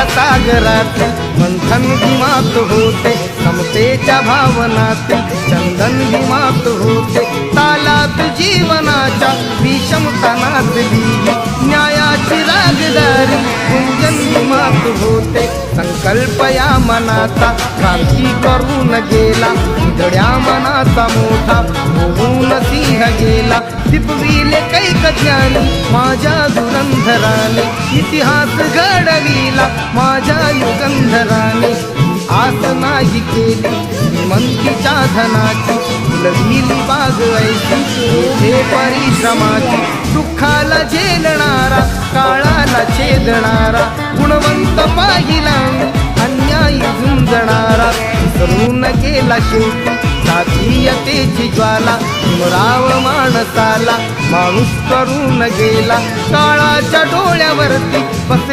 प्रेमाच्या सागरात मंथन हिमात होते, समतेच्या भावनातील चंदन हिमात होते, तालात जीवनाच्या विषमता नाचली, न्यायाची रागदारी गुंजन हिमात होते, संकल्प या मनाचा क्रांती करून गेला, उजड्या मनाचा मोठा होऊन सिंह गेला, दिपविले कैक ज्ञानी माझ्या धुरंधराने, इतिहास घडविला माझ्या युगंधराने, आस नाही केली श्रीमंतीच्या धनाची, फुलविली बाग ऐशी येथे परिश्रमाची, दुःखाला झेलणारा काळाला छेदणारा, गुणवंत पाहिला अन्यायी झुंजणारा, विसरून गेला शेवटी जातीयतेची ज्वाला, हिमराव माणसाला माणूस करून गेला, काळाच्या डोळ्यावरती बस